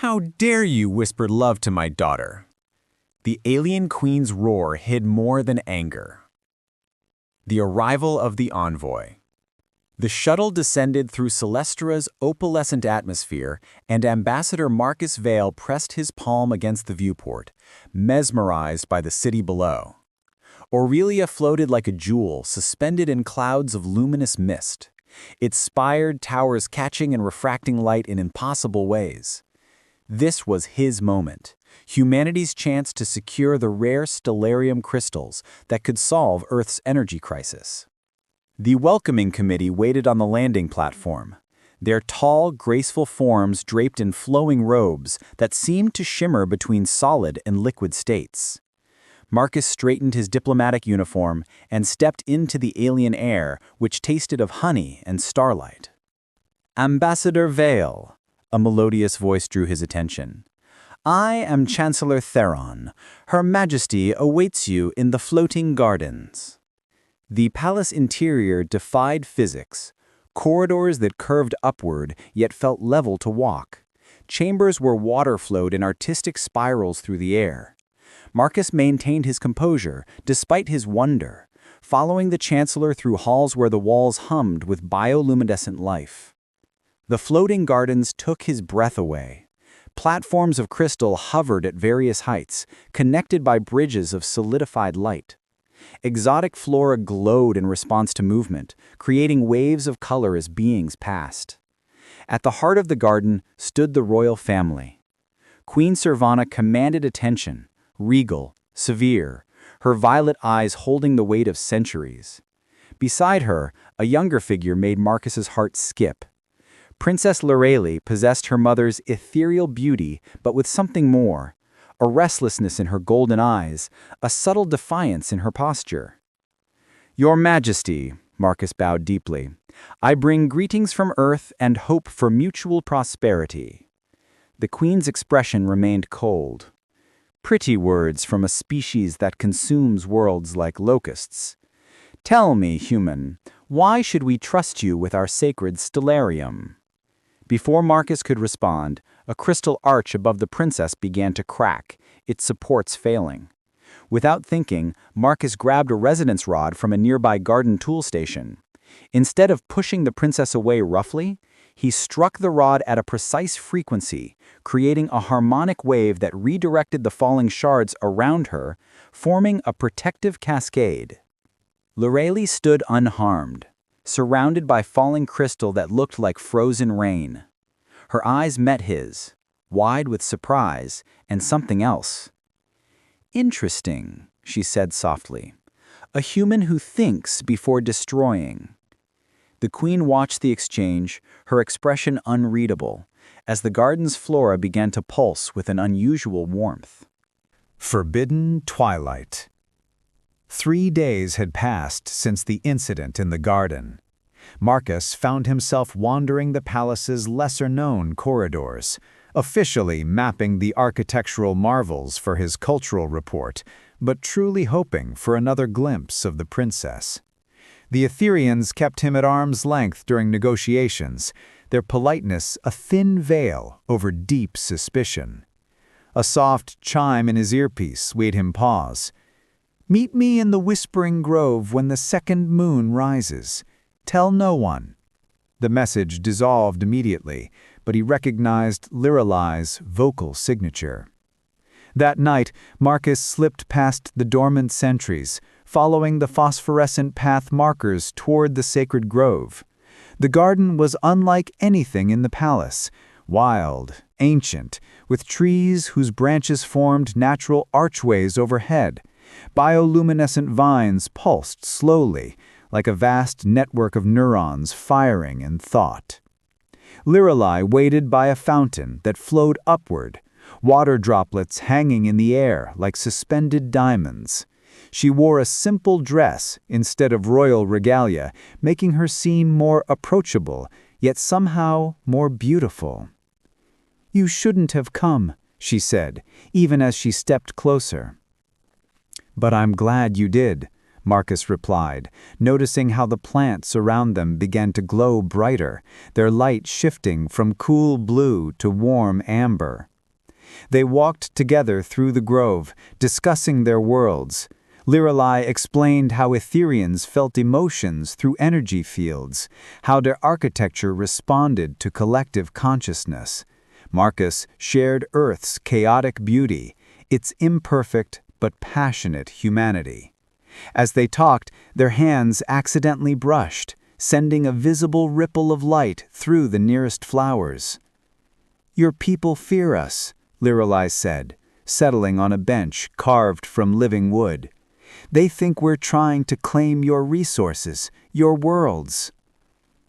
How dare you whisper love to my daughter? The alien queen's roar hid more than anger. The arrival of the envoy. The shuttle descended through Celestra's opalescent atmosphere, and Ambassador Marcus Vale pressed his palm against the viewport, mesmerized by the city below. Aurelia floated like a jewel suspended in clouds of luminous mist, its spired towers catching and refracting light in impossible ways. This was his moment, humanity's chance to secure the rare stellarium crystals that could solve Earth's energy crisis. The welcoming committee waited on the landing platform, their tall, graceful forms draped in flowing robes that seemed to shimmer between solid and liquid states. Marcus straightened his diplomatic uniform and stepped into the alien air, which tasted of honey and starlight. "Ambassador Vale," a melodious voice drew his attention. "I am Chancellor Theron. Her Majesty awaits you in the floating gardens." The palace interior defied physics, corridors that curved upward yet felt level to walk, chambers where water flowed in artistic spirals through the air. Marcus maintained his composure despite his wonder, following the Chancellor through halls where the walls hummed with bioluminescent life. The floating gardens took his breath away. Platforms of crystal hovered at various heights, connected by bridges of solidified light. Exotic flora glowed in response to movement, creating waves of color as beings passed. At the heart of the garden stood the royal family. Queen Servana commanded attention, regal, severe, her violet eyes holding the weight of centuries. Beside her, a younger figure made Marcus's heart skip. Princess Lorelei possessed her mother's ethereal beauty, but with something more. A restlessness in her golden eyes, a subtle defiance in her posture. "Your Majesty," Marcus bowed deeply, "I bring greetings from Earth and hope for mutual prosperity." The Queen's expression remained cold. "Pretty words from a species that consumes worlds like locusts. Tell me, human, why should we trust you with our sacred stellarium?" Before Marcus could respond, a crystal arch above the princess began to crack, its supports failing. Without thinking, Marcus grabbed a resonance rod from a nearby garden tool station. Instead of pushing the princess away roughly, he struck the rod at a precise frequency, creating a harmonic wave that redirected the falling shards around her, forming a protective cascade. Lorelei stood unharmed, surrounded by falling crystal that looked like frozen rain. Her eyes met his, wide with surprise and something else. "Interesting," she said softly. "A human who thinks before destroying." The Queen watched the exchange, her expression unreadable, as the garden's flora began to pulse with an unusual warmth. Forbidden twilight. 3 days had passed since the incident in the garden. Marcus found himself wandering the palace's lesser-known corridors, officially mapping the architectural marvels for his cultural report, but truly hoping for another glimpse of the princess. The Etherians kept him at arm's length during negotiations, their politeness a thin veil over deep suspicion. A soft chime in his earpiece made him pause. "Meet me in the Whispering Grove when the second moon rises. Tell no one." The message dissolved immediately, but he recognized Lorelai's vocal signature. That night, Marcus slipped past the dormant sentries, following the phosphorescent path markers toward the sacred grove. The garden was unlike anything in the palace, wild, ancient, with trees whose branches formed natural archways overhead. Bioluminescent vines pulsed slowly, like a vast network of neurons firing in thought. Lorelei waited by a fountain that flowed upward, water droplets hanging in the air like suspended diamonds. She wore a simple dress instead of royal regalia, making her seem more approachable, yet somehow more beautiful. "You shouldn't have come," she said, even as she stepped closer. "But I'm glad you did," Marcus replied, noticing how the plants around them began to glow brighter, their light shifting from cool blue to warm amber. They walked together through the grove, discussing their worlds. Lirelai explained how Etherians felt emotions through energy fields, how their architecture responded to collective consciousness. Marcus shared Earth's chaotic beauty, its imperfect but passionate humanity. As they talked, their hands accidentally brushed, sending a visible ripple of light through the nearest flowers. "Your people fear us," Lirelai said, settling on a bench carved from living wood. "They think we're trying to claim your resources, your worlds."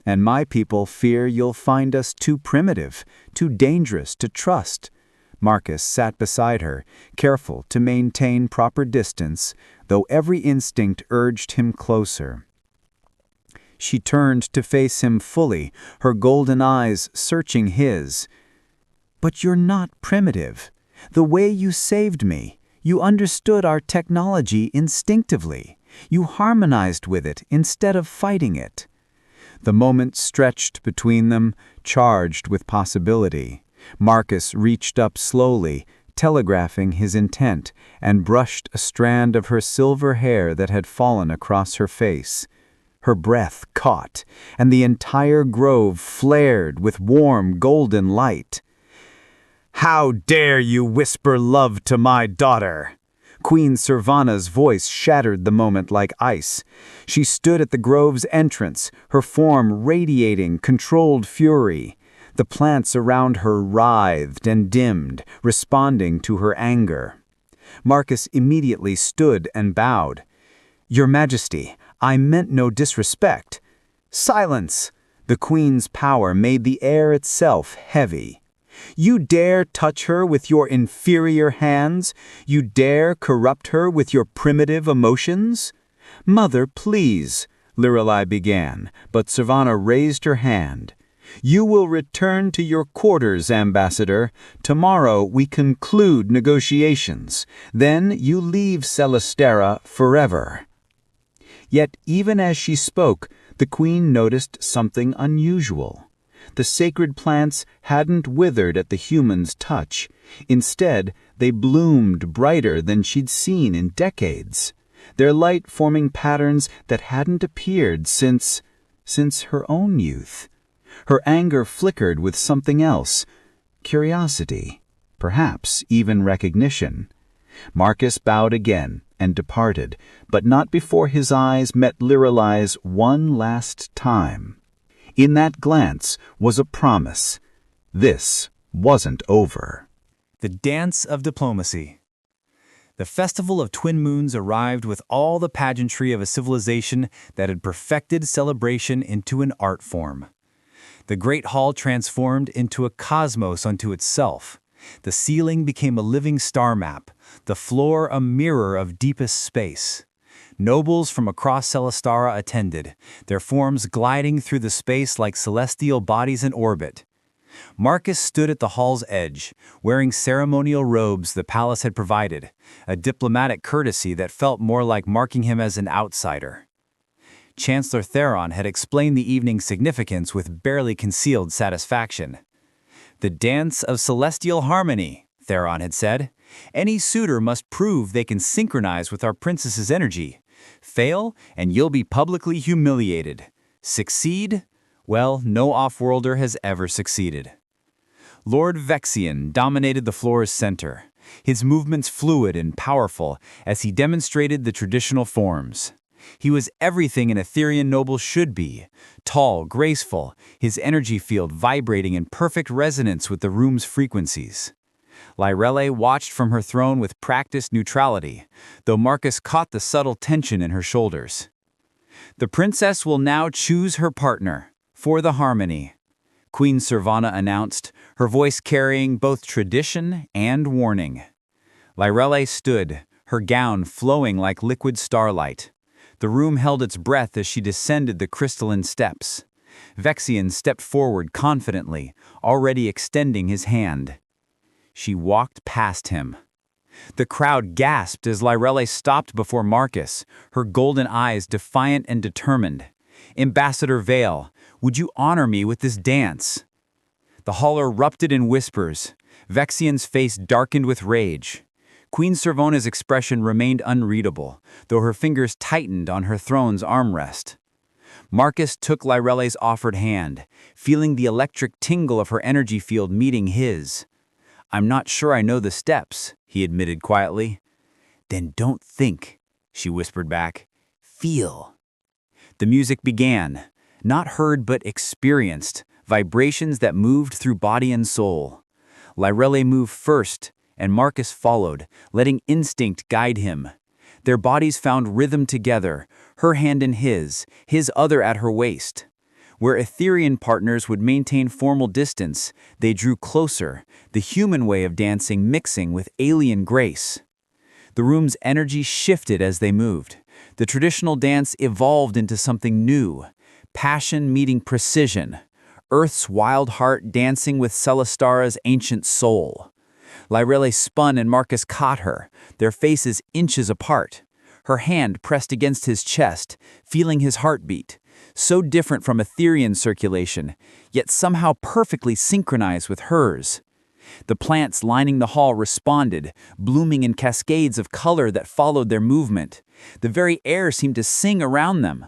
"And my people fear you'll find us too primitive, too dangerous to trust." Marcus sat beside her, careful to maintain proper distance, though every instinct urged him closer. She turned to face him fully, her golden eyes searching his. "But you're not primitive. The way you saved me, you understood our technology instinctively. You harmonized with it instead of fighting it." The moment stretched between them, charged with possibility. Marcus reached up slowly, telegraphing his intent, and brushed a strand of her silver hair that had fallen across her face. Her breath caught, and the entire grove flared with warm golden light. "How dare you whisper love to my daughter?" Queen Servana's voice shattered the moment like ice. She stood at the grove's entrance, her form radiating controlled fury. The plants around her writhed and dimmed, responding to her anger. Marcus immediately stood and bowed. "Your Majesty, I meant no disrespect." "Silence!" The Queen's power made the air itself heavy. "You dare touch her with your inferior hands? You dare corrupt her with your primitive emotions?" "Mother, please," Lirelai began, but Servana raised her hand. "You will return to your quarters, Ambassador. Tomorrow we conclude negotiations. Then you leave Celestera forever." Yet even as she spoke, the Queen noticed something unusual. The sacred plants hadn't withered at the human's touch. Instead, they bloomed brighter than she'd seen in decades, their light forming patterns that hadn't appeared since her own youth. Her anger flickered with something else, curiosity, perhaps even recognition. Marcus bowed again and departed, but not before his eyes met Lirelai's one last time. In that glance was a promise. This wasn't over. The Dance of Diplomacy. The Festival of Twin Moons arrived with all the pageantry of a civilization that had perfected celebration into an art form. The great hall transformed into a cosmos unto itself. The ceiling became a living star map, the floor a mirror of deepest space. Nobles from across Celestara attended, their forms gliding through the space like celestial bodies in orbit. Marcus stood at the hall's edge, wearing ceremonial robes the palace had provided, a diplomatic courtesy that felt more like marking him as an outsider. Chancellor Theron had explained the evening's significance with barely concealed satisfaction. "The dance of celestial harmony," Theron had said. "Any suitor must prove they can synchronize with our princess's energy. Fail, and you'll be publicly humiliated. Succeed? Well, no off-worlder has ever succeeded." Lord Vexian dominated the floor's center, his movements fluid and powerful as he demonstrated the traditional forms. He was everything an Etherian noble should be, tall, graceful, his energy field vibrating in perfect resonance with the room's frequencies. Lirelai watched from her throne with practiced neutrality, though Marcus caught the subtle tension in her shoulders. "The princess will now choose her partner, for the harmony," Queen Servana announced, her voice carrying both tradition and warning. Lirelai stood, her gown flowing like liquid starlight. The room held its breath as she descended the crystalline steps. Vexian stepped forward confidently, already extending his hand. She walked past him. The crowd gasped as Lirelai stopped before Marcus, her golden eyes defiant and determined. "Ambassador Vale, would you honor me with this dance?" The hall erupted in whispers. Vexian's face darkened with rage. Queen Servona's expression remained unreadable, though her fingers tightened on her throne's armrest. Marcus took Lyrelle's offered hand, feeling the electric tingle of her energy field meeting his. "I'm not sure I know the steps," he admitted quietly. "Then don't think," she whispered back. "Feel." The music began, not heard but experienced, vibrations that moved through body and soul. Lyrelle moved first, and Marcus followed, letting instinct guide him. Their bodies found rhythm together, her hand in his other at her waist. Where Etherian partners would maintain formal distance, they drew closer, the human way of dancing mixing with alien grace. The room's energy shifted as they moved. The traditional dance evolved into something new, passion meeting precision, Earth's wild heart dancing with Celestara's ancient soul. Lyrelle spun and Marcus caught her, their faces inches apart. Her hand pressed against his chest, feeling his heartbeat, so different from Etherian circulation, yet somehow perfectly synchronized with hers. The plants lining the hall responded, blooming in cascades of color that followed their movement. The very air seemed to sing around them.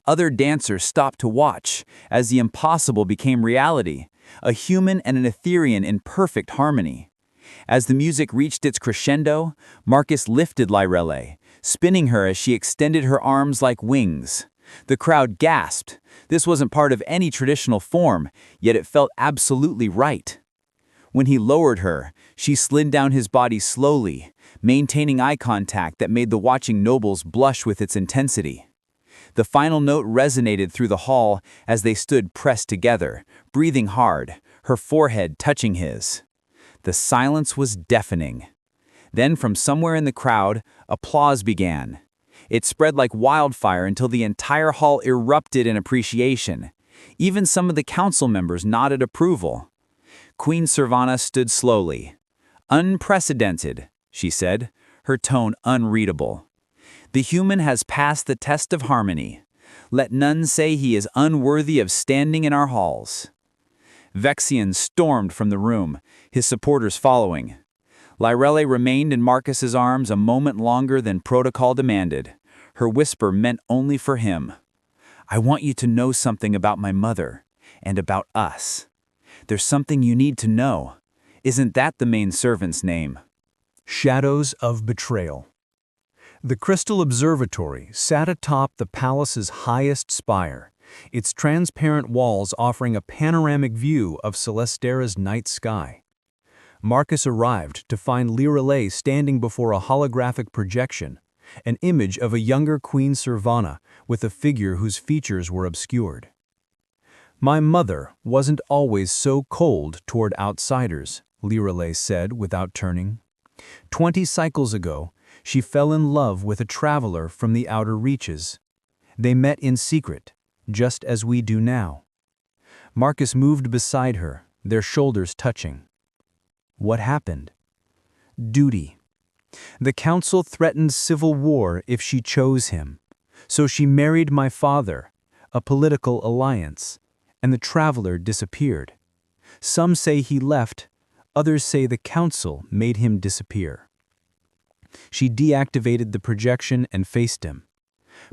Other dancers stopped to watch, as the impossible became reality, a human and an Etherian in perfect harmony. As the music reached its crescendo, Marcus lifted Lyrelle, spinning her as she extended her arms like wings. The crowd gasped. This wasn't part of any traditional form, yet it felt absolutely right. When he lowered her, she slid down his body slowly, maintaining eye contact that made the watching nobles blush with its intensity. The final note resonated through the hall as they stood pressed together, breathing hard, her forehead touching his. The silence was deafening. Then from somewhere in the crowd, applause began. It spread like wildfire until the entire hall erupted in appreciation. Even some of the council members nodded approval. Queen Servana stood slowly. "Unprecedented," she said, her tone unreadable. "The human has passed the test of harmony. Let none say he is unworthy of standing in our halls." Vexian stormed from the room, his supporters following. Lyrelle remained in Marcus's arms a moment longer than protocol demanded. Her whisper meant only for him. "I want you to know something about my mother, and about us. There's something you need to know. Isn't that the main servant's name?" Shadows of betrayal. The Crystal Observatory sat atop the palace's highest spire, its transparent walls offering a panoramic view of Celestera's night sky. Marcus arrived to find Lyrelle standing before a holographic projection, an image of a younger Queen Servana with a figure whose features were obscured. "My mother wasn't always so cold toward outsiders," Lyrelle said without turning. 20 cycles ago, she fell in love with a traveler from the outer reaches. They met in secret, just as we do now. Marcus moved beside her, their shoulders touching. What happened? Duty. The council threatened civil war if she chose him, so she married my father, a political alliance, and the traveler disappeared. Some say he left, others say the council made him disappear. She deactivated the projection and faced him.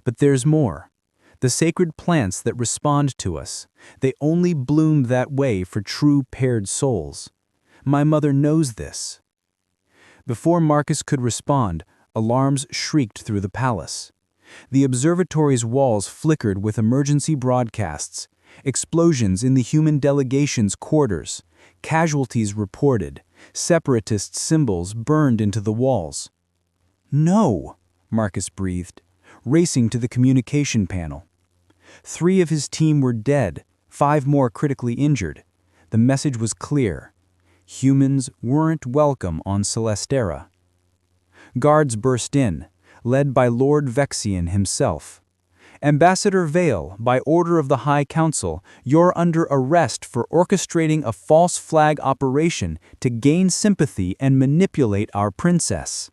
But there's more. The sacred plants that respond to us, they only bloom that way for true paired souls. My mother knows this. Before Marcus could respond, alarms shrieked through the palace. The observatory's walls flickered with emergency broadcasts, explosions in the human delegation's quarters, casualties reported, separatist symbols burned into the walls. "No," Marcus breathed, racing to the communication panel. 3 of his team were dead, 5 more critically injured. The message was clear. Humans weren't welcome on Celestera. Guards burst in, led by Lord Vexian himself. "Ambassador Vale, by order of the High Council, you're under arrest for orchestrating a false flag operation to gain sympathy and manipulate our princess."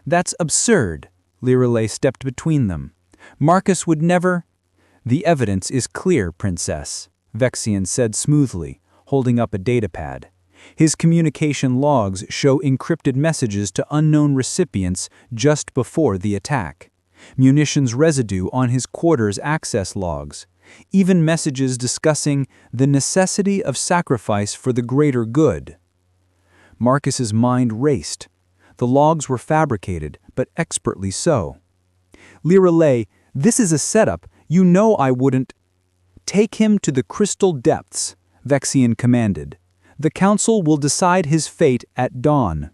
"That's absurd," Lyrelle stepped between them. "Marcus would never—" "The evidence is clear, Princess," Vexian said smoothly, holding up a datapad. His communication logs show encrypted messages to unknown recipients just before the attack, munitions residue on his quarters access logs, even messages discussing the necessity of sacrifice for the greater good. Marcus's mind raced. The logs were fabricated, but expertly so. Lirelei, this is a setup. You know I wouldn't. Take him to the crystal depths, Vexian commanded. The council will decide his fate at dawn.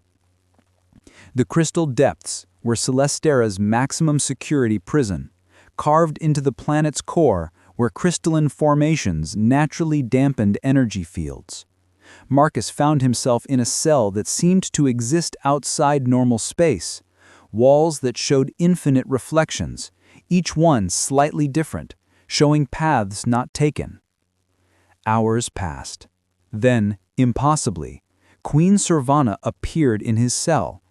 The crystal depths were Celestera's maximum security prison, carved into the planet's core where crystalline formations naturally dampened energy fields. Marcus found himself in a cell that seemed to exist outside normal space, walls that showed infinite reflections, each one slightly different, showing paths not taken. Hours passed. Then, impossibly, Queen Servana appeared in his cell,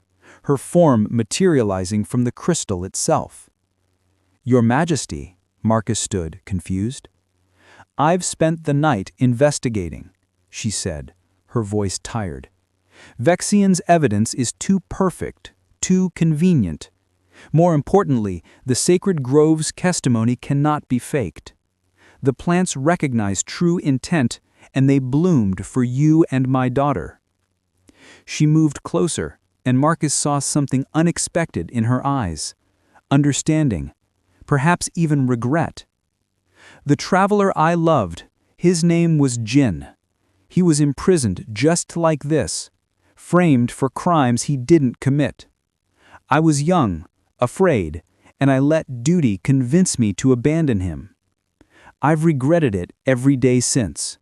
her form materializing from the crystal itself. "Your Majesty," Marcus stood, confused. "I've spent the night investigating," she said, her voice tired. "Vexian's evidence is too perfect, too convenient. More importantly, the sacred grove's testimony cannot be faked. The plants recognize true intent, and they bloomed for you and my daughter." She moved closer, and Marcus saw something unexpected in her eyes. Understanding, perhaps even regret. "The traveler I loved, his name was Jin. He was imprisoned just like this, framed for crimes he didn't commit. I was young, afraid, and I let duty convince me to abandon him. I've regretted it every day since."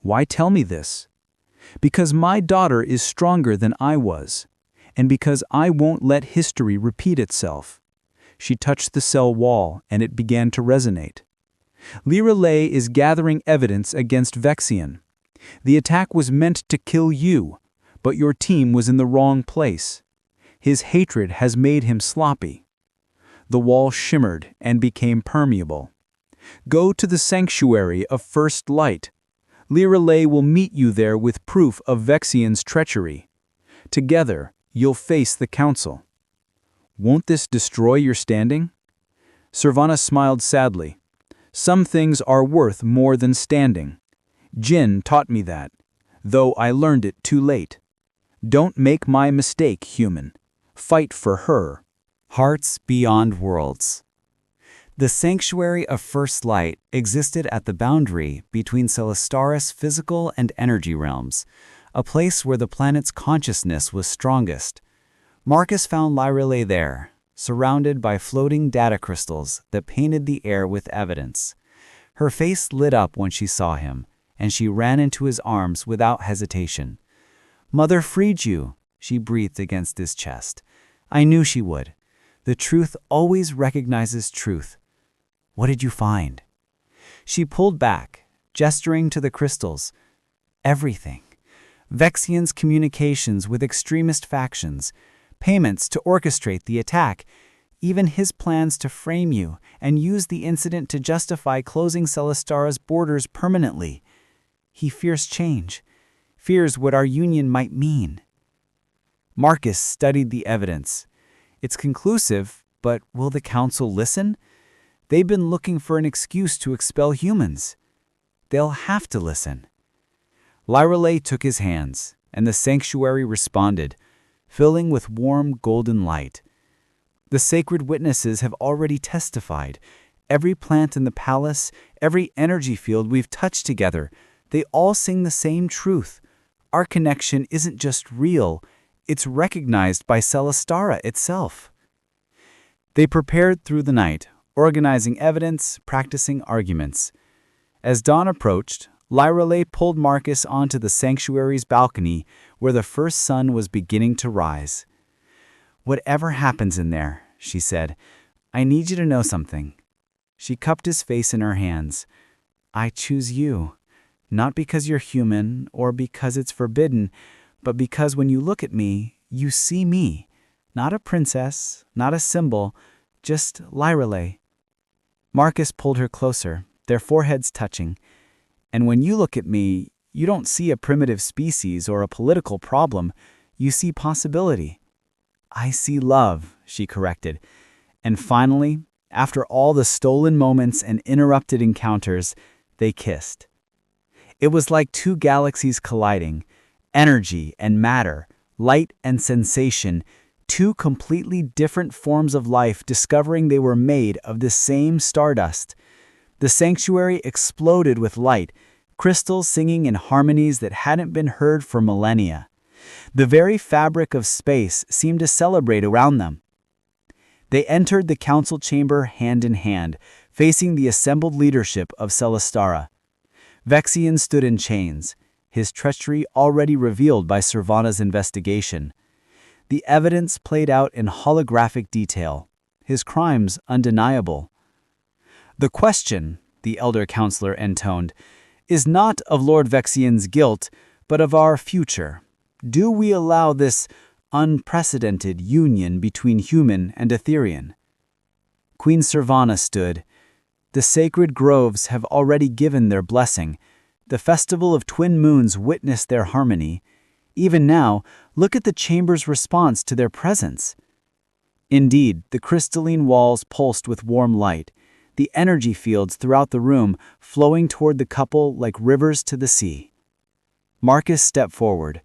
"Why tell me this?" "Because my daughter is stronger than I was, and because I won't let history repeat itself." She touched the cell wall, and it began to resonate. "Lirelei is gathering evidence against Vexian. The attack was meant to kill you, but your team was in the wrong place. His hatred has made him sloppy." The wall shimmered and became permeable. "Go to the sanctuary of First Light. Lirelei will meet you there with proof of Vexian's treachery. Together, you'll face the council." "Won't this destroy your standing?" Servana smiled sadly. "Some things are worth more than standing. Jin taught me that, though I learned it too late. Don't make my mistake, human. Fight for her." Hearts beyond worlds. The Sanctuary of First Light existed at the boundary between Celestara's physical and energy realms, a place where the planet's consciousness was strongest. Marcus found Lirelei there, surrounded by floating data crystals that painted the air with evidence. Her face lit up when she saw him, and she ran into his arms without hesitation. "Mother freed you," she breathed against his chest. "I knew she would. The truth always recognizes truth. What did you find?" She pulled back, gesturing to the crystals. "Everything. Vexian's communications with extremist factions, payments to orchestrate the attack, even his plans to frame you and use the incident to justify closing Celestara's borders permanently. He fears change, fears what our union might mean." Marcus studied the evidence. "It's conclusive, but will the council listen? They've been looking for an excuse to expel humans. They'll have to listen." Lirelei took his hands, and the sanctuary responded, filling with warm golden light. "The sacred witnesses have already testified. Every plant in the palace, every energy field we've touched together, they all sing the same truth. Our connection isn't just real, it's recognized by Celestara itself." They prepared through the night, organizing evidence, practicing arguments. As dawn approached, Lirelei pulled Marcus onto the sanctuary's balcony where the first sun was beginning to rise. "Whatever happens in there," she said, "I need you to know something." She cupped his face in her hands. "I choose you, not because you're human or because it's forbidden, but because when you look at me, you see me. Not a princess, not a symbol, just Lirelei." Marcus pulled her closer, their foreheads touching. "And when you look at me, You don't see a primitive species or a political problem, you see possibility. I see love, she corrected. And finally, after all the stolen moments and interrupted encounters, they kissed. It was like two galaxies colliding, energy and matter, light and sensation, two completely different forms of life discovering they were made of the same stardust. The sanctuary exploded with light, crystals singing in harmonies that hadn't been heard for millennia. The very fabric of space seemed to celebrate around them. They entered the council chamber hand in hand, facing the assembled leadership of Celestara. Vexian stood in chains, his treachery already revealed by Servana's investigation. The evidence played out in holographic detail, his crimes undeniable. The question, the elder counselor intoned, is not of Lord Vexian's guilt, but of our future. Do we allow this unprecedented union between human and Etherian? Queen Servana stood. The sacred groves have already given their blessing. The festival of twin moons witnessed their harmony. Even now, look at the chamber's response to their presence. Indeed, the crystalline walls pulsed with warm light, the energy fields throughout the room flowing toward the couple like rivers to the sea. Marcus stepped forward.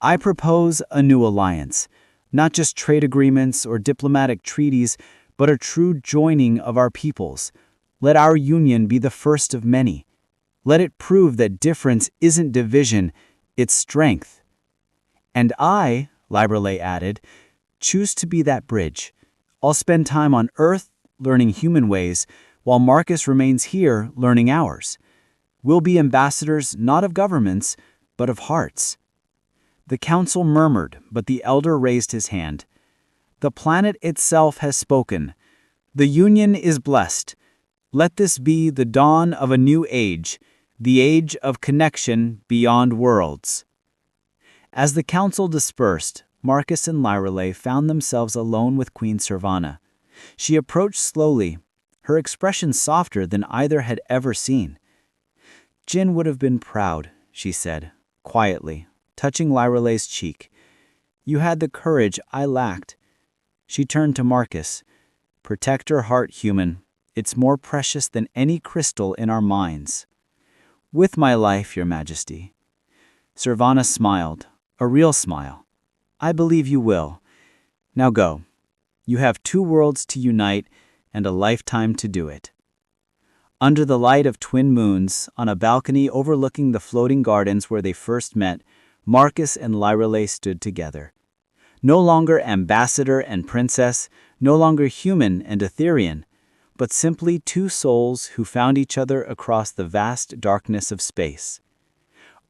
I propose a new alliance, not just trade agreements or diplomatic treaties, but a true joining of our peoples. Let our union be the first of many. Let it prove that difference isn't division, it's strength. And I, Librele added, choose to be that bridge. I'll spend time on Earth learning human ways, while Marcus remains here learning ours. We'll be ambassadors not of governments, but of hearts. The council murmured, but the elder raised his hand. The planet itself has spoken. The union is blessed. Let this be the dawn of a new age, the age of connection beyond worlds. As the council dispersed, Marcus and Librele found themselves alone with Queen Servana. She approached slowly, her expression softer than either had ever seen. Jin would have been proud, she said, quietly, touching Librele's cheek. You had the courage I lacked. She turned to Marcus. Protect her heart, human. It's more precious than any crystal in our minds. With my life, Your Majesty. Servana smiled, a real smile. I believe you will. Now go. You have 2 worlds to unite and a lifetime to do it. Under the light of twin moons, on a balcony overlooking the floating gardens where they first met, Marcus and Librele stood together. No longer ambassador and princess, no longer human and Etherian, but simply 2 souls who found each other across the vast darkness of space.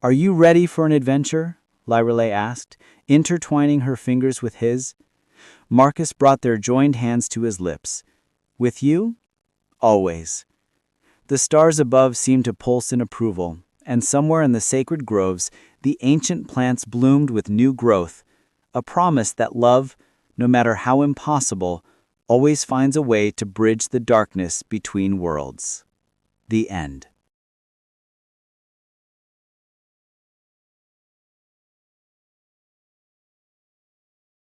Are you ready for an adventure? Librele asked, intertwining her fingers with his. Marcus brought their joined hands to his lips. With you? Always. The stars above seemed to pulse in approval, and somewhere in the sacred groves, the ancient plants bloomed with new growth, a promise that love, no matter how impossible, always finds a way to bridge the darkness between worlds. The end.